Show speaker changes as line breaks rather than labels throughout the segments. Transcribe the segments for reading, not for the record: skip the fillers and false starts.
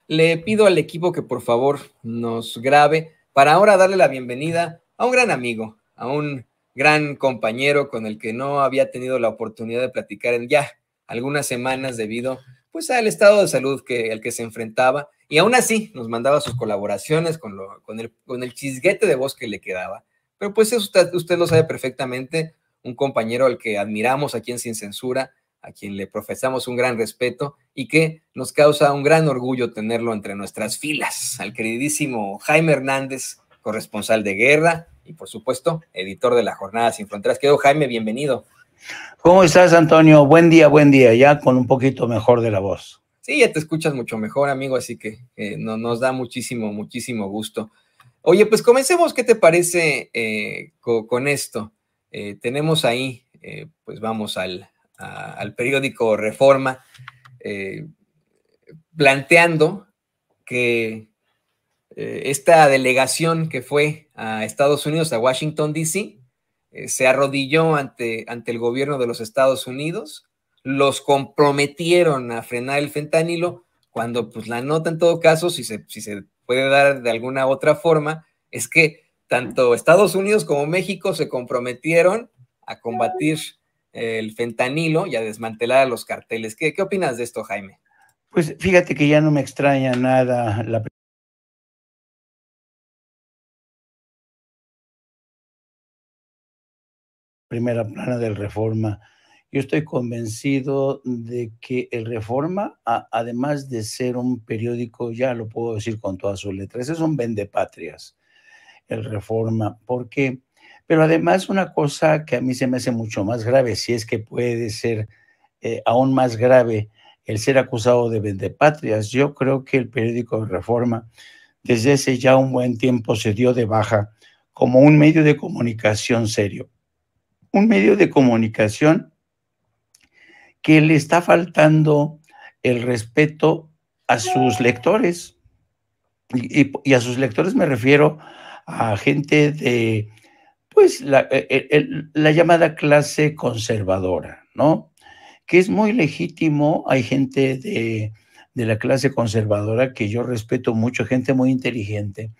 le pido al equipo que por favor nos grabe para ahora darle la bienvenida a un gran amigo, a un gran compañero con el que no había tenido la oportunidad de platicar en ya algunas semanas debido pues al estado de salud al que se enfrentaba, y aún así nos mandaba sus colaboraciones con el chisguete de voz que le quedaba. Pero pues usted lo sabe perfectamente, un compañero al que admiramos aquí en Sin Censura, a quien le profesamos un gran respeto y que nos causa un gran orgullo tenerlo entre nuestras filas, al queridísimo Jaime Hernández, corresponsal de guerra y por supuesto editor de La Jornada Sin Fronteras. Querido Jaime, bienvenido.
¿Cómo estás, Antonio? Buen día, ya con un poquito mejor de la voz.
Sí, ya te escuchas mucho mejor, amigo, así que nos da muchísimo gusto. Oye, pues comencemos, ¿qué te parece con esto? Tenemos ahí, pues vamos al periódico Reforma, planteando que esta delegación que fue a Estados Unidos, a Washington, D.C., se arrodilló ante el gobierno de los Estados Unidos, los comprometieron a frenar el fentanilo, cuando pues la nota en todo caso, si se puede dar de alguna otra forma, es que tanto Estados Unidos como México se comprometieron a combatir el fentanilo y a desmantelar a los carteles. ¿Qué opinas de esto, Jaime?
Pues fíjate que ya no me extraña nada la primera plana del Reforma. Yo estoy convencido de que el Reforma, además de ser un periódico, ya lo puedo decir con todas sus letras, es un vendepatrias, el Reforma. ¿Por qué? Pero además una cosa que a mí se me hace mucho más grave, si es que puede ser aún más grave el ser acusado de vendepatrias. Yo creo que el periódico Reforma desde hace ya un buen tiempo se dio de baja como un medio de comunicación serio. Un medio de comunicación que le está faltando el respeto a sus lectores. Y a sus lectores me refiero a gente de, pues, la llamada clase conservadora, ¿no? Que es muy legítimo. Hay gente de la clase conservadora que yo respeto mucho, gente muy inteligente.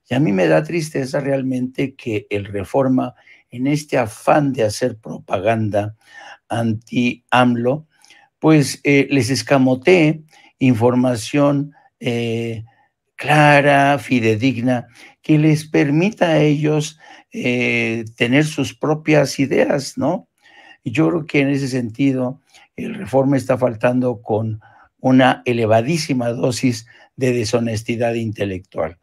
Y a mí me da tristeza realmente que el Reforma, en este afán de hacer propaganda anti-AMLO, pues les escamotee información clara, fidedigna, que les permita a ellos tener sus propias ideas, ¿no? Y yo creo que en ese sentido el Reforma está faltando con una elevadísima dosis de deshonestidad intelectual.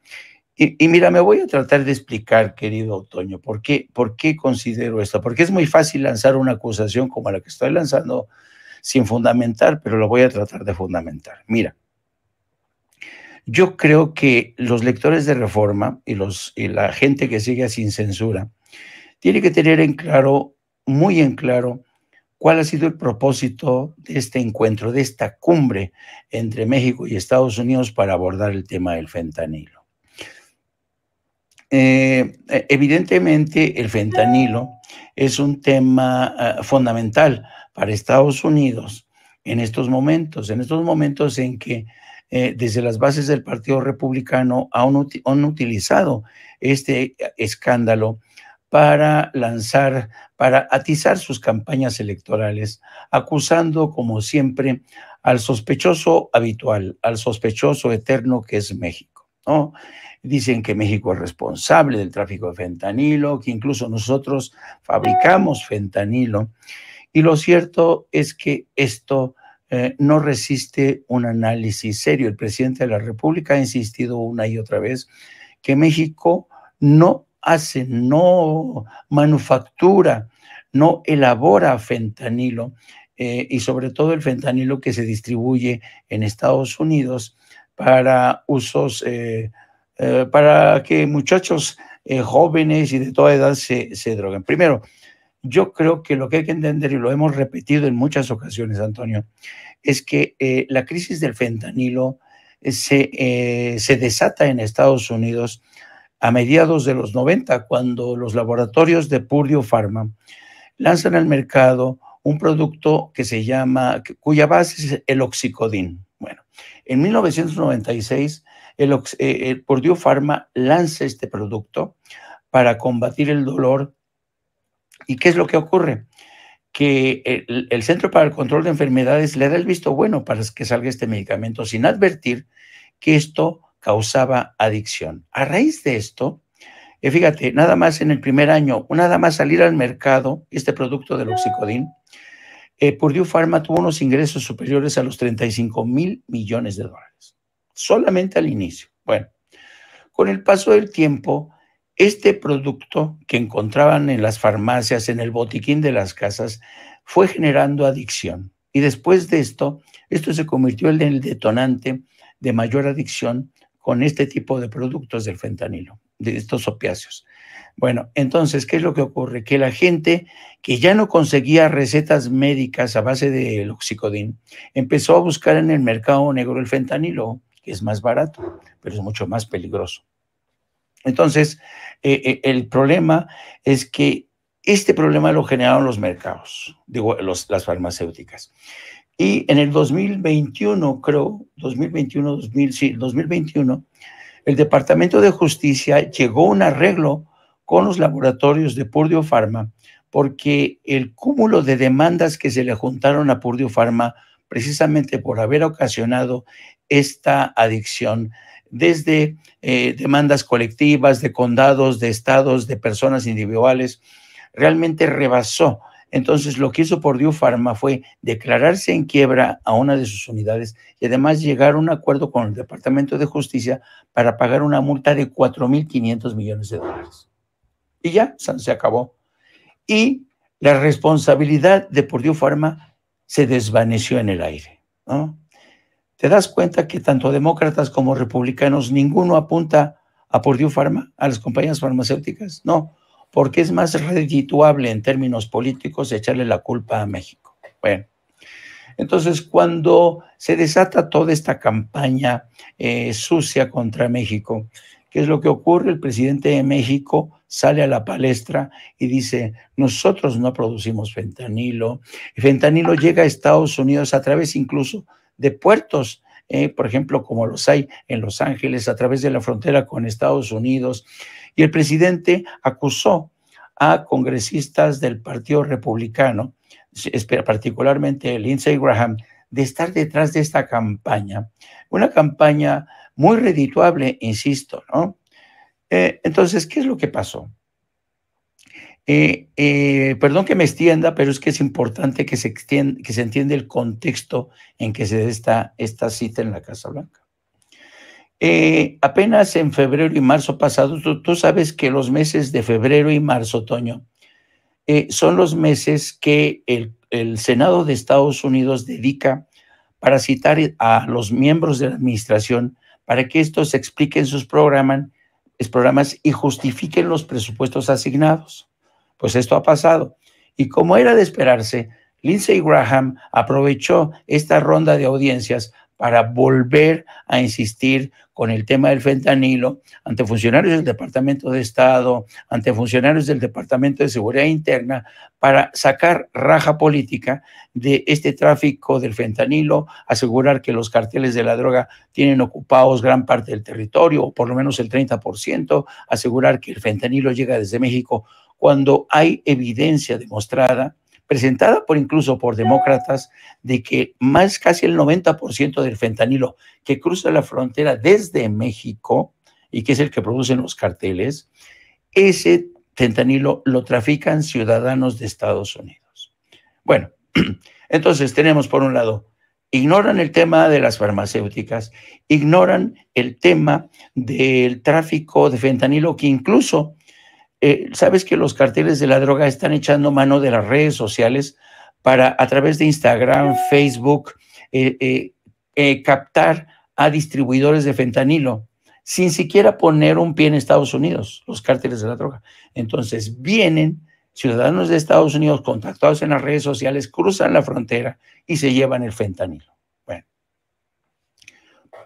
Y mira, me voy a tratar de explicar, querido Otoño, por qué considero esto. Porque es muy fácil lanzar una acusación como la que estoy lanzando sin fundamentar, pero lo voy a tratar de fundamentar. Mira, yo creo que los lectores de Reforma y la gente que sigue Sin Censura tiene que tener en claro, muy en claro, cuál ha sido el propósito de este encuentro, de esta cumbre entre México y Estados Unidos para abordar el tema del fentanilo. Evidentemente, el fentanilo es un tema fundamental para Estados Unidos en estos momentos en que desde las bases del Partido Republicano han utilizado este escándalo para atizar sus campañas electorales, acusando, como siempre, al sospechoso habitual, al sospechoso eterno que es México, ¿no? Dicen que México es responsable del tráfico de fentanilo, que incluso nosotros fabricamos fentanilo. Y lo cierto es que esto no resiste un análisis serio. El presidente de la República ha insistido una y otra vez que México no manufactura, no elabora fentanilo, y sobre todo el fentanilo que se distribuye en Estados Unidos para usos, para que muchachos jóvenes y de toda edad se droguen. Primero, yo creo que lo que hay que entender, y lo hemos repetido en muchas ocasiones, Antonio, es que la crisis del fentanilo se desata en Estados Unidos a mediados de los 90, cuando los laboratorios de Purdue Pharma lanzan al mercado un producto cuya base es el oxicodín. Bueno, En 1996, Purdue Pharma lanza este producto para combatir el dolor. ¿Y qué es lo que ocurre? Que el Centro para el Control de Enfermedades le da el visto bueno para que salga este medicamento sin advertir que esto causaba adicción. A raíz de esto, fíjate, nada más en el primer año, nada más salir al mercado este producto del Oxicodin, Purdue Pharma tuvo unos ingresos superiores a los 35,000 millones de dólares, solamente al inicio. Bueno, con el paso del tiempo, este producto que encontraban en las farmacias, en el botiquín de las casas, fue generando adicción. Y después de esto se convirtió en el detonante de mayor adicción con este tipo de productos del fentanilo, de estos opiáceos. Bueno, entonces, ¿qué es lo que ocurre? Que la gente que ya no conseguía recetas médicas a base del Oxicodin empezó a buscar en el mercado negro el fentanilo, que es más barato, pero es mucho más peligroso. Entonces, el problema es que este problema lo generaron los mercados, digo, las farmacéuticas. Y en el 2021, creo, 2021, el Departamento de Justicia llegó a un arreglo con los laboratorios de Purdue Pharma, porque el cúmulo de demandas que se le juntaron a Purdue Pharma, precisamente por haber ocasionado esta adicción, desde demandas colectivas, de condados, de estados, de personas individuales, realmente rebasó. Entonces, lo que hizo Purdue Pharma fue declararse en quiebra a una de sus unidades y además llegar a un acuerdo con el Departamento de Justicia para pagar una multa de 4,500 millones de dólares. Y ya, se acabó. Y la responsabilidad de Purdue Pharma se desvaneció en el aire, ¿no? ¿Te das cuenta que tanto demócratas como republicanos, ninguno apunta a Purdue Pharma, a las compañías farmacéuticas? No, porque es más redituable en términos políticos echarle la culpa a México. Bueno, entonces cuando se desata toda esta campaña sucia contra México, ¿qué es lo que ocurre? El presidente de México sale a la palestra y dice, nosotros no producimos fentanilo. El fentanilo llega a Estados Unidos a través incluso de puertos, por ejemplo, como los hay en Los Ángeles, a través de la frontera con Estados Unidos. Y el presidente acusó a congresistas del Partido Republicano, particularmente Lindsey Graham, de estar detrás de esta campaña. Una campaña muy redituable, insisto, ¿no? Entonces, ¿qué es lo que pasó? Perdón que me extienda, pero es que es importante que se entienda el contexto en que se da esta cita en la Casa Blanca. Apenas en febrero y marzo pasados, tú sabes que los meses de febrero y marzo, Toño, son los meses que el Senado de Estados Unidos dedica para citar a los miembros de la administración para que estos expliquen sus programas y justifiquen los presupuestos asignados. Pues esto ha pasado. Y como era de esperarse, Lindsey Graham aprovechó esta ronda de audiencias para volver a insistir con el tema del fentanilo ante funcionarios del Departamento de Estado, ante funcionarios del Departamento de Seguridad Interna, para sacar raja política de este tráfico del fentanilo, asegurar que los carteles de la droga tienen ocupados gran parte del territorio, o por lo menos el 30%, asegurar que el fentanilo llega desde México, cuando hay evidencia demostrada, presentada incluso por demócratas, de que más casi el 90% del fentanilo que cruza la frontera desde México y que es el que producen los carteles, ese fentanilo lo trafican ciudadanos de Estados Unidos. Bueno, entonces tenemos por un lado, ignoran el tema de las farmacéuticas, ignoran el tema del tráfico de fentanilo, que incluso sabes que los carteles de la droga están echando mano de las redes sociales para, a través de Instagram, Facebook, captar a distribuidores de fentanilo sin siquiera poner un pie en Estados Unidos, los cárteles de la droga. Entonces vienen ciudadanos de Estados Unidos contactados en las redes sociales, cruzan la frontera y se llevan el fentanilo. Bueno,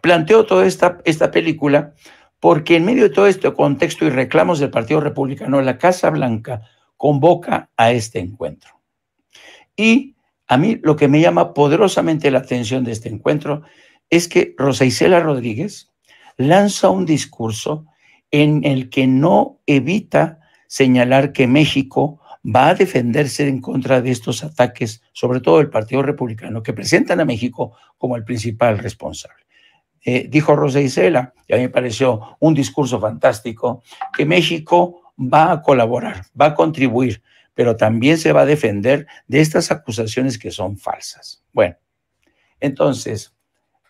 planteo toda esta película porque en medio de todo este contexto y reclamos del Partido Republicano, la Casa Blanca convoca a este encuentro. Y a mí lo que me llama poderosamente la atención de este encuentro es que Rosa Isela Rodríguez lanza un discurso en el que no evita señalar que México va a defenderse en contra de estos ataques, sobre todo el Partido Republicano, que presentan a México como el principal responsable. Dijo Rosa Isela, y a mí me pareció un discurso fantástico, que México va a colaborar, va a contribuir, pero también se va a defender de estas acusaciones que son falsas. Bueno, entonces,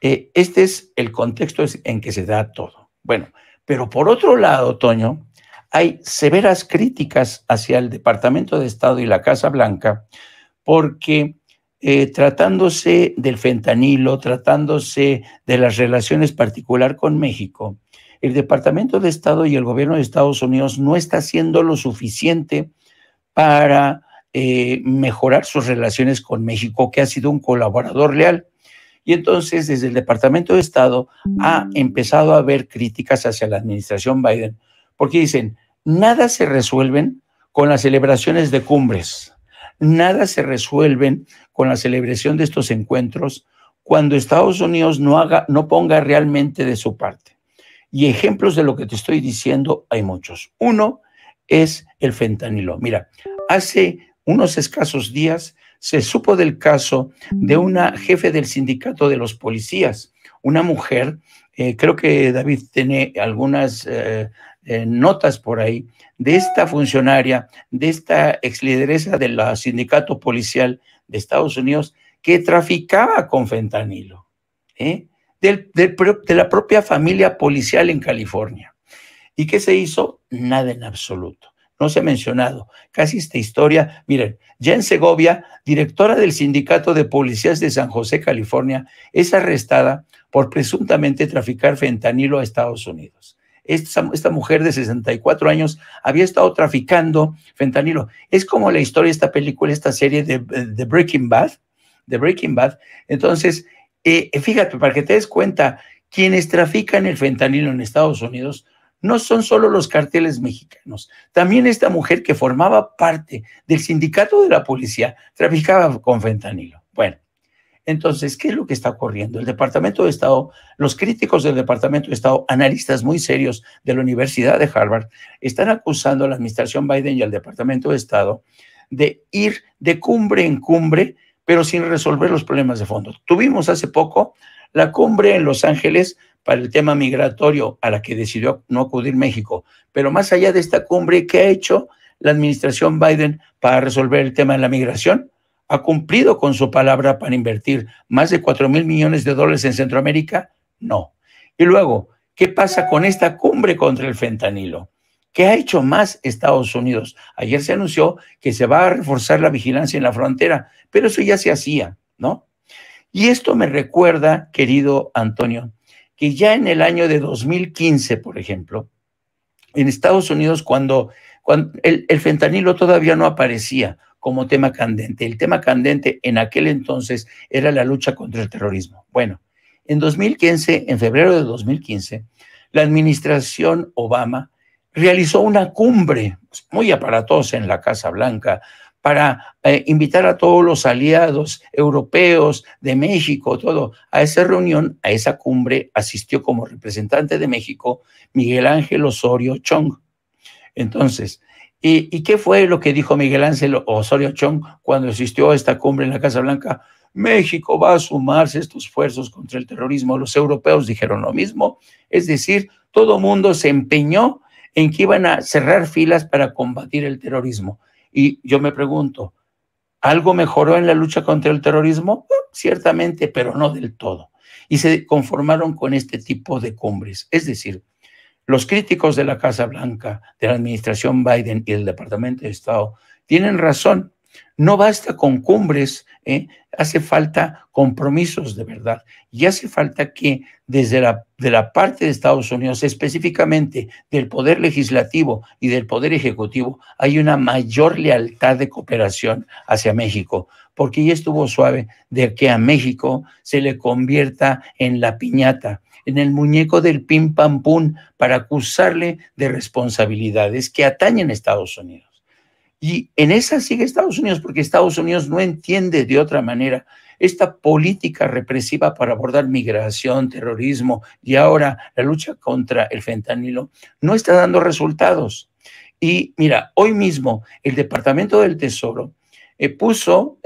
este es el contexto en que se da todo. Bueno, pero por otro lado, Toño, hay severas críticas hacia el Departamento de Estado y la Casa Blanca porque tratándose del fentanilo, tratándose de las relaciones particular con México, el Departamento de Estado y el gobierno de Estados Unidos no está haciendo lo suficiente para mejorar sus relaciones con México, que ha sido un colaborador leal. Y entonces, desde el Departamento de Estado ha empezado a haber críticas hacia la administración Biden, porque dicen, nada se resuelven con las celebraciones de cumbres, nada se resuelven con la celebración de estos encuentros cuando Estados Unidos no ponga realmente de su parte. Y ejemplos de lo que te estoy diciendo hay muchos. Uno es el fentanilo. Mira, hace unos escasos días se supo del caso de una jefe del sindicato de los policías, una mujer, creo que David tiene algunas notas por ahí, de esta funcionaria, de esta exlideresa del sindicato policial de Estados Unidos, que traficaba con fentanilo, de la propia familia policial en California. ¿Y qué se hizo? Nada en absoluto. No se ha mencionado casi esta historia. Miren, Jen Segovia, directora del Sindicato de Policías de San José, California, es arrestada por presuntamente traficar fentanilo a Estados Unidos. Esta mujer de 64 años había estado traficando fentanilo. Es como la historia de esta película, esta serie de Breaking Bad. Entonces, fíjate, para que te des cuenta, quienes trafican el fentanilo en Estados Unidos no son solo los carteles mexicanos. También esta mujer que formaba parte del sindicato de la policía traficaba con fentanilo. Bueno, entonces, ¿qué es lo que está ocurriendo? El Departamento de Estado, los críticos del Departamento de Estado, analistas muy serios de la Universidad de Harvard, están acusando a la administración Biden y al Departamento de Estado de ir de cumbre en cumbre, pero sin resolver los problemas de fondo. Tuvimos hace poco la cumbre en Los Ángeles para el tema migratorio, a la que decidió no acudir México. Pero más allá de esta cumbre, ¿qué ha hecho la administración Biden para resolver el tema de la migración? ¿Ha cumplido con su palabra para invertir más de 4,000 millones de dólares en Centroamérica? No. Y luego, ¿qué pasa con esta cumbre contra el fentanilo? ¿Qué ha hecho más Estados Unidos? Ayer se anunció que se va a reforzar la vigilancia en la frontera, pero eso ya se hacía, ¿no? Y esto me recuerda, querido Antonio, que ya en el año de 2015, por ejemplo, en Estados Unidos, cuando el fentanilo todavía no aparecía como tema candente. El tema candente en aquel entonces era la lucha contra el terrorismo. Bueno, en 2015, en febrero de 2015, la administración Obama realizó una cumbre muy aparatosa en la Casa Blanca para invitar a todos los aliados europeos de México, todo, a esa reunión, a esa cumbre, asistió como representante de México Miguel Ángel Osorio Chong. Entonces, ¿y qué fue lo que dijo Miguel Ángel Osorio Chong cuando asistió a esta cumbre en la Casa Blanca? México va a sumarse a estos esfuerzos contra el terrorismo. Los europeos dijeron lo mismo, es decir, todo mundo se empeñó en que iban a cerrar filas para combatir el terrorismo. Y yo me pregunto, ¿algo mejoró en la lucha contra el terrorismo? Ciertamente, pero no del todo. Y se conformaron con este tipo de cumbres. Es decir, los críticos de la Casa Blanca, de la administración Biden y del Departamento de Estado tienen razón. No basta con cumbres, hace falta compromisos de verdad. Y hace falta que desde la parte de Estados Unidos, específicamente del Poder Legislativo y del Poder Ejecutivo, hay una mayor lealtad de cooperación hacia México, porque ya estuvo suave de que a México se le convierta en la piñata, en el muñeco del pim pam pum, para acusarle de responsabilidades que atañen a Estados Unidos. Y en esa sigue Estados Unidos, porque Estados Unidos no entiende de otra manera esta política represiva para abordar migración, terrorismo y ahora la lucha contra el fentanilo no está dando resultados. Y mira, hoy mismo el Departamento del Tesoro puso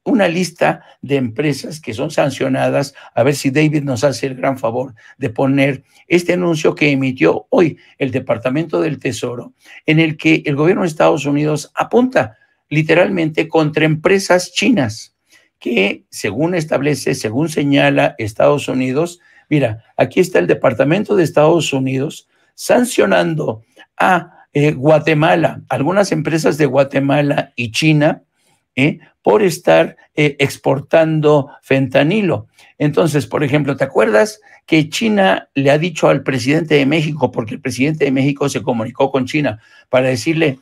una lista de empresas que son sancionadas. A ver si David nos hace el gran favor de poner este anuncio que emitió hoy el Departamento del Tesoro, en el que el gobierno de Estados Unidos apunta literalmente contra empresas chinas que, según establece, según señala Estados Unidos, mira, aquí está el Departamento de Estados Unidos sancionando a Guatemala, algunas empresas de Guatemala y China, por estar exportando fentanilo. Entonces, por ejemplo, ¿te acuerdas que China le ha dicho al presidente de México, porque el presidente de México se comunicó con China para decirle,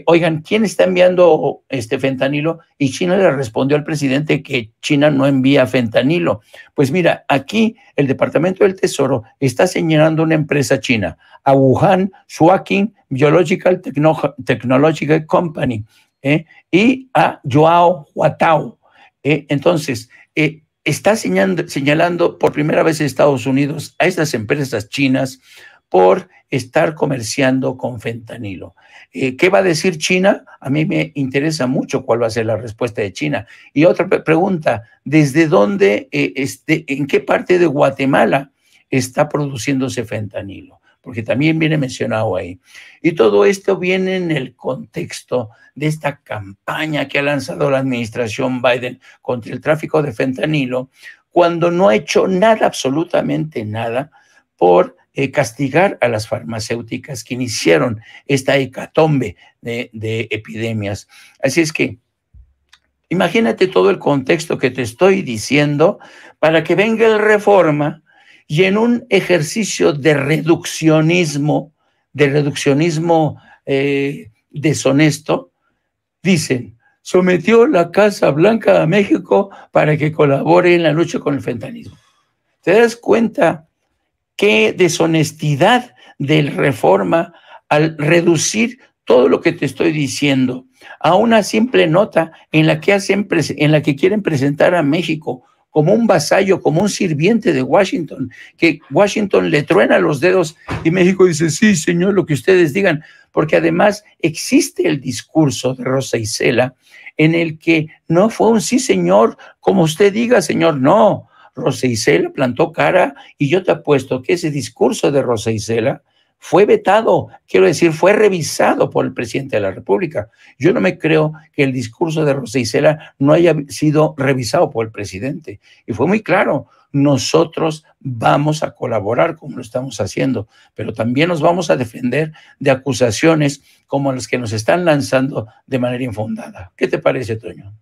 oigan, ¿quién está enviando este fentanilo? Y China le respondió al presidente que China no envía fentanilo. Pues mira, aquí el Departamento del Tesoro está señalando una empresa china, a Wuhan Shuaking Biological Technological Company, y a Joao Huatao. Entonces, está señalando por primera vez en Estados Unidos a estas empresas chinas por estar comerciando con fentanilo. ¿Qué va a decir China? A mí me interesa mucho cuál va a ser la respuesta de China. Y otra pregunta, ¿desde dónde, en qué parte de Guatemala está produciéndose fentanilo? Porque también viene mencionado ahí. Y todo esto viene en el contexto de esta campaña que ha lanzado la administración Biden contra el tráfico de fentanilo, cuando no ha hecho nada, absolutamente nada, por castigar a las farmacéuticas que iniciaron esta hecatombe de epidemias. Así es que imagínate todo el contexto que te estoy diciendo para que venga el Reforma y en un ejercicio de reduccionismo deshonesto, dicen, sometió la Casa Blanca a México para que colabore en la lucha con el fentanyl. ¿Te das cuenta qué deshonestidad del Reforma al reducir todo lo que te estoy diciendo a una simple nota en la que quieren presentar a México como un vasallo, como un sirviente de Washington, que Washington le truena los dedos y México dice, sí, señor, lo que ustedes digan, porque además existe el discurso de Rosa Isela en el que no fue un sí, señor, como usted diga, señor, no. Rosa Isela plantó cara y yo te apuesto que ese discurso de Rosa Isela fue vetado, quiero decir, fue revisado por el presidente de la República. Yo no me creo que el discurso de Rosa Isela no haya sido revisado por el presidente. Y fue muy claro, nosotros vamos a colaborar como lo estamos haciendo, pero también nos vamos a defender de acusaciones como las que nos están lanzando de manera infundada. ¿Qué te parece, Toño?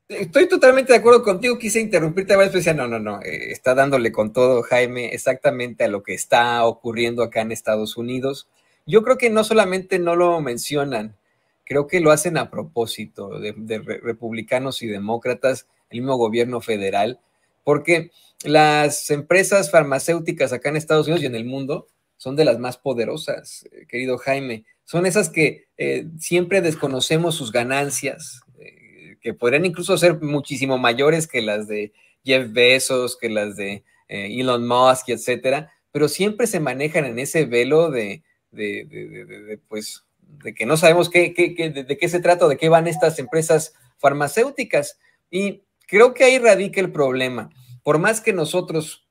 Estoy totalmente de acuerdo contigo, quise interrumpirte a veces, pero decía, no, está dándole con todo, Jaime, exactamente a lo que está ocurriendo acá en Estados Unidos. Yo creo que no solamente no lo mencionan, creo que lo hacen a propósito de republicanos y demócratas, el mismo gobierno federal, porque las empresas farmacéuticas acá en Estados Unidos y en el mundo son de las más poderosas, querido Jaime. Son esas que siempre desconocemos sus ganancias, que podrían incluso ser muchísimo mayores que las de Jeff Bezos, que las de Elon Musk, etcétera, pero siempre se manejan en ese velo pues, de que no sabemos de qué se trata, de qué van estas empresas farmacéuticas. Y creo que ahí radica el problema. Por más que nosotros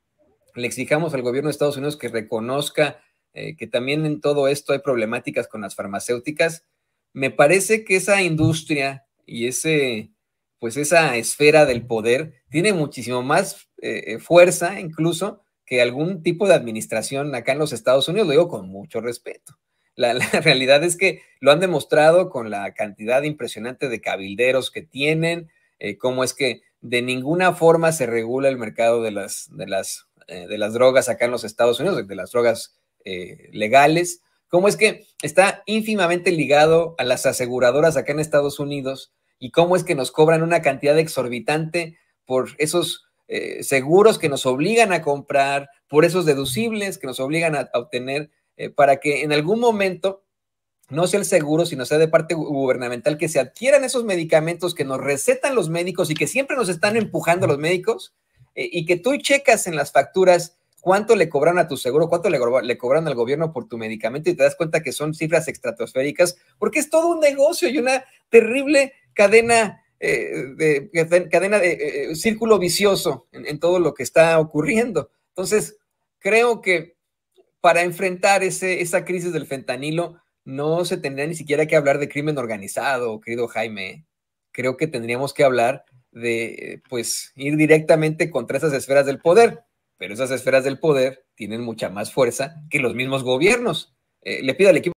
le exijamos al gobierno de Estados Unidos que reconozca que también en todo esto hay problemáticas con las farmacéuticas, me parece que esa industria y esa esfera del poder tiene muchísimo más fuerza incluso que algún tipo de administración acá en los Estados Unidos, lo digo con mucho respeto. La realidad es que lo han demostrado con la cantidad impresionante de cabilderos que tienen, cómo es que de ninguna forma se regula el mercado de las drogas acá en los Estados Unidos, de las drogas legales, cómo es que está ínfimamente ligado a las aseguradoras acá en Estados Unidos y cómo es que nos cobran una cantidad exorbitante por esos seguros que nos obligan a comprar, por esos deducibles que nos obligan a obtener para que en algún momento no sea el seguro, sino sea de parte gubernamental, que se adquieran esos medicamentos que nos recetan los médicos y que siempre nos están empujando los médicos, y que tú checas en las facturas cuánto le cobran a tu seguro, cuánto le cobran al gobierno por tu medicamento, y te das cuenta que son cifras estratosféricas, porque es todo un negocio y una terrible cadena de círculo vicioso en todo lo que está ocurriendo. Entonces, creo que para enfrentar esa crisis del fentanilo, no se tendría ni siquiera que hablar de crimen organizado, querido Jaime. Creo que tendríamos que hablar de, pues, ir directamente contra esas esferas del poder, pero esas esferas del poder tienen mucha más fuerza que los mismos gobiernos. Le pido al equipo